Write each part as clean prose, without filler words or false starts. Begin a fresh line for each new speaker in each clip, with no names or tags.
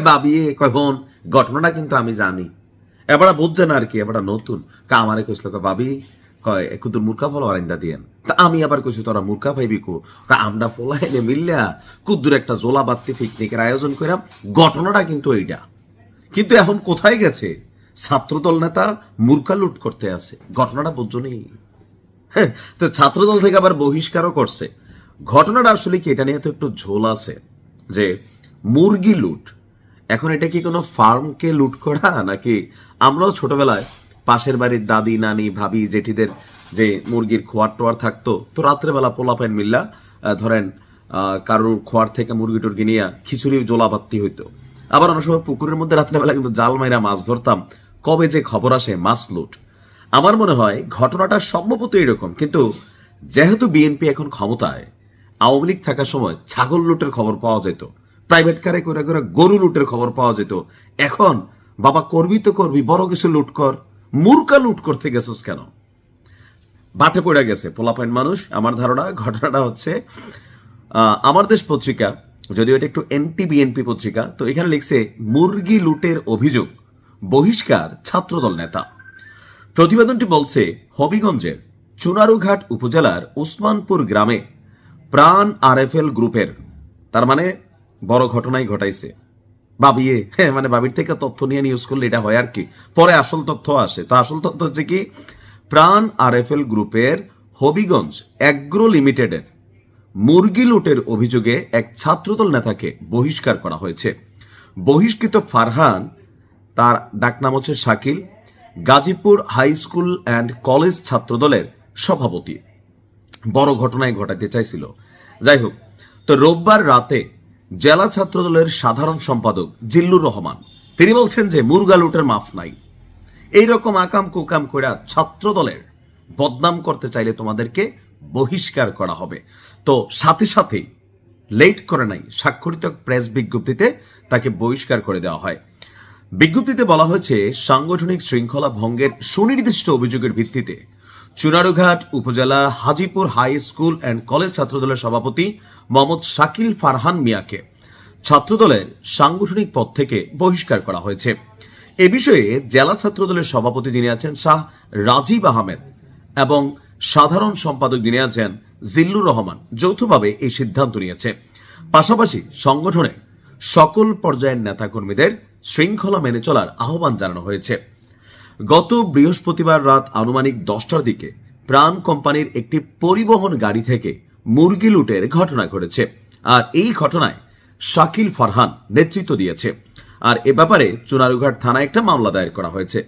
ভাবি কখন ঘটনাটা কিন্তু আমি জানি, এবার বুঝছে না আর কি, এবার নতুন আমারে কইছিল ভাবি কয় কুতুর মূর্খা ফলো আরেন্দা দিয়েন। তা আমি আবার কইছি তোরা মূর্খা পাইবি কো, আমরা পোলাইনে মিললা কুদ্দুর একটা জোলা বাত্তি পিকনিকের আয়োজন করাম, ঘটনাটা কিন্তু এইটা। কিন্তু এখন কোথায় গেছে ছাত্রদল নেতা মূর্খা লুট করতে আছে, ঘটনাটা বুঝছো নি? হ্যাঁ, তো ছাত্রদল থেকে আবার বহিষ্কারও করছে। ঘটনাটা আসলে কি, এটা নিয়ে তো একটু ঝোল আছে যে মুরগি লুট, এখন এটা কি কোনো ফার্মকে লুট করা নাকি আমরাও ছোটবেলায় পাশের বাড়ির দাদি নানি ভাবি জেঠিদের যে মুরগির খোয়ার টোয়ার থাকতো, তো রাত্রেবেলা পোলাপাইন মিল্লা ধরেন কারোর খোয়ার থেকে মুরগি টুরগি নিয়ে খিচুড়ি জোলাবাত্তি হইতো। আবার অনেক সময় পুকুরের মধ্যে রাত্রেবেলা কিন্তু জাল মাইরা মাছ ধরতাম, কবে যে খবর আসে মাছ লুট। আমার মনে হয় ঘটনাটা সম্ভবত এরকম, কিন্তু যেহেতু বিএনপি এখন ক্ষমতায়, আওয়ামী লীগ থাকার সময় ছাগল লুটের খবর পাওয়া যেত, প্রাইভেট কারে করে করে গরু লুটের খবর পাওয়া যেত। এখন বাবা করবি তো করবি, বড় কিছু লুট কর, মূর্খা লুট করতে গেছিস কেন? বাটে পড়ে গেছে পোলাপাইন মানুষ। আমার ধারণা ঘটনাটা হচ্ছে আমার দেশ পত্রিকা, যদিও এটা একটু এনটি বিএনপি পত্রিকা, তো এখানে লিখছে মুরগি লুটের অভিযোগ, বহিষ্কার ছাত্রদল নেতা। প্রতিবেদনটি বলছে হবিগঞ্জের চুনারুঘাট উপজেলার উসমানপুর গ্রামে প্রাণ আরএফএল গ্রুপের, তার মানে বড় ঘটনাই ঘটাইছে বাবিয়ে, হ্যাঁ মানে বাবির থেকে তথ্য নিয়ে নিউজ করলে এটা হয় আর কি, পরে আসল তথ্য আসে। তো আসল তথ্য হচ্ছে কি, প্রাণ আরএফএল গ্রুপের হবিগঞ্জ অ্যাগ্রো লিমিটেডের মুরগি লুটের অভিযোগে এক ছাত্রদল নেতাকে বহিষ্কার করা হয়েছে। বহিষ্কৃত ফারহান, তার ডাকনাম হচ্ছে Shakil, Gazipur high school and college ছাত্রদলের সভাপতি। বড় ঘটনায় ঘটাতে চাইছিল, যাই হোক। তো রোববার রাতে জেলা ছাত্রদলের সাধারণ সম্পাদক জিল্লুর রহমান তিনি বলছেন যে মুরগা লুটের মাফ নাই, এইরকম আকাম কুকাম করে ছাত্রদলের বদনাম করতে চাইলে তোমাদেরকে বহিষ্কার করা হবে। তো সাথে সাথে লেট করে নাই, স্বাক্ষরিত প্রেস বিজ্ঞপ্তিতে তাকে বহিষ্কার করে দেওয়া হয়। বিজ্ঞপ্তিতে বলা হয়েছে সাংগঠনিক শৃঙ্খলা ভঙ্গের সুনির্দিষ্ট অভিযোগের ভিত্তিতে চুনারুঘাট উপজেলা Hajipur high school and college ছাত্রদলের সভাপতি মোহাম্মদ শাকিল ফারহান মিয়াকে ছাত্রদলের সাংগঠনিক পদ থেকে বহিষ্কার করা হয়েছে। এ বিষয়ে জেলা ছাত্রদলের সভাপতি যিনি আছেন শাহ রাজীব আহমেদ এবং সাধারণ সম্পাদক যিনি আছেন জিল্লুর রহমান যৌথভাবে এই সিদ্ধান্ত নিয়েছে। পাশাপাশি সংগঠনে সকল পর্যায়ের নেতাকর্মীদের শৃঙ্খলা মেনে চলার আহ্বান জানানো হয়েছে। গত বৃহস্পতিবার রাত আনুমানিক 10টার দিকে প্রাণ কোম্পানির একটি পরিবহন গাড়ি থেকে মুরগি লুটের ঘটনা ঘটেছে, আর এই ঘটনায় শাকিল ফারহান নেতৃত্ব দিয়েছে। আর এ ব্যাপারে চুনারুঘাট থানায় একটা মামলা দায়ের করা হয়েছে।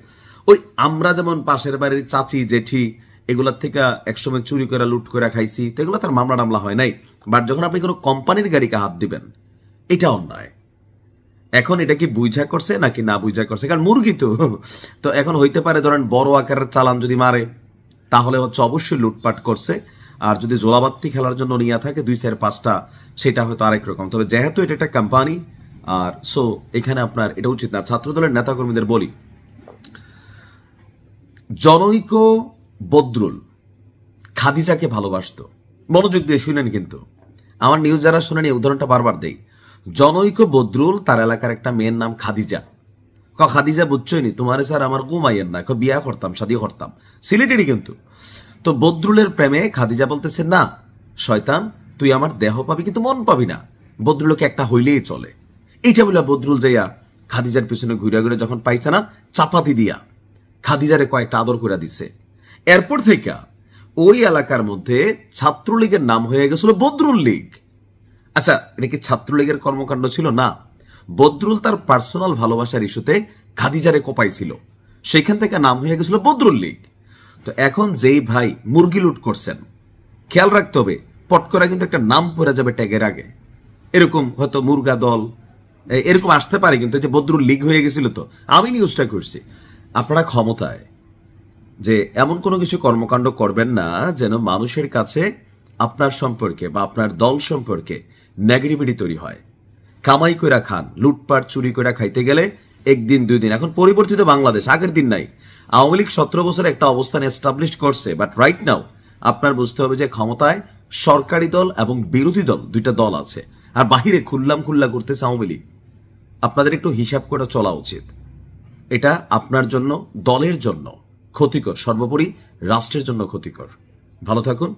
ওই আমরা যেমন পাশের বাড়ির চাচি জেঠি এগুলার থেকে একসময় চুরি করে লুট করে খাইছি, তো এগুলো তার মামলা টামলা হয় নাই। বাট যখন আপনি কোনো কোম্পানির গাড়িকে হাত দিবেন, এটা অন্যায়। এখন এটা কি বুঝা করছে নাকি না বুঝা করছে, কারণ মুরগি তো তো এখন হইতে পারে ধরেন বড় আকারের চালান যদি মারে তাহলে হচ্ছে অবশ্যই লুটপাট করছে, আর যদি জোলাবাত্তি খেলার জন্য নিয়ে থাকে 2-4-5টা সেটা হয়তো আরেক রকম। তবে যেহেতু এটা একটা কোম্পানি, আর সো এখানে আপনার এটা উচিত না। ছাত্রদলের নেতাকর্মীদের বলি, জনৈক বদরুল খাদিজাকে ভালোবাসত, মনোযোগ দিয়ে শুনেন কিন্তু, আমার নিউজ যারা শুনেন এই উদাহরণটা বারবার দেই। জনৈক বদরুল, তার এলাকার একটা মেয়ের নাম খাদিজা। খাদিজা বুঝছই নি তোমার স্যার আমার ঘুমাইয়ের না, বিয়া করতাম শাদি করতাম, সিলেটেরই কিন্তু। তো বদরুলের প্রেমে খাদিজা বলতেছে না শয়তান, তুই আমার দেহ পাবি কিন্তু মন পাবি না, বদরুলকে একটা হইলেই চলে। এইটা বলে বদরুল যাইয়া খাদিজার পিছনে ঘুরে ঘুরে যখন পাইছে না, চাপাতি দিয়া খাদিজারে কয়েকটা আদর করে দিছে। এরপর থেকে ওই এলাকার মধ্যে ছাত্রলীগের নাম হয়ে গেছিল বদরুল লীগ। আচ্ছা, এটা কি ছাত্রলীগের কর্মকাণ্ড ছিল? না, বদরুল তার পার্সোনাল ভালোবাসার ইস্যুতে খাদিজারে কোপাইছিল, সেখান থেকে নাম হয়ে গেছিল বদরুল লীগ। তো এখন যেই ভাই মুরগি লুট করছেন, খেয়াল রাখতে হবে পট করে কিন্তু একটা নাম পড়ে যাবে ট্যাগের আগে, এরকম হয়তো মুরগা দল এরকম আসতে পারে, কিন্তু যে বদরুল লীগ হয়ে গেছিল। তো আমি নিউজটা করছি, আপনারা ক্ষমতায় যে এমন কোনো কিছু কর্মকাণ্ড করবেন না যেন মানুষের কাছে আপনার সম্পর্কে বা আপনার দল সম্পর্কে নেগেটিভিটি তৈরি হয়। কামাই কইরা খান, লুটপাট চুরি কইরা খাইতে গেলে একদিন 2 দিন। এখন পরিবর্তিত বাংলাদেশ, আগের দিন নাই। আওয়ামী লীগ 17 বছর একটা অবস্থান এস্টাবলিশ করছে, বাট রাইট নাও আপনার বুঝতে হবে যে ক্ষমতায় সরকারি দল এবং বিরোধী দল, দুইটা দল আছে, আর বাহিরে খুল্লা করতেছে আওয়ামী লীগ। আপনাদের একটু হিসাব করে চলা উচিত। এটা আপনার জন্য, দলের জন্য ক্ষতিকর, সর্বোপরি রাষ্ট্রের জন্য ক্ষতিকর। ভালো থাকুন।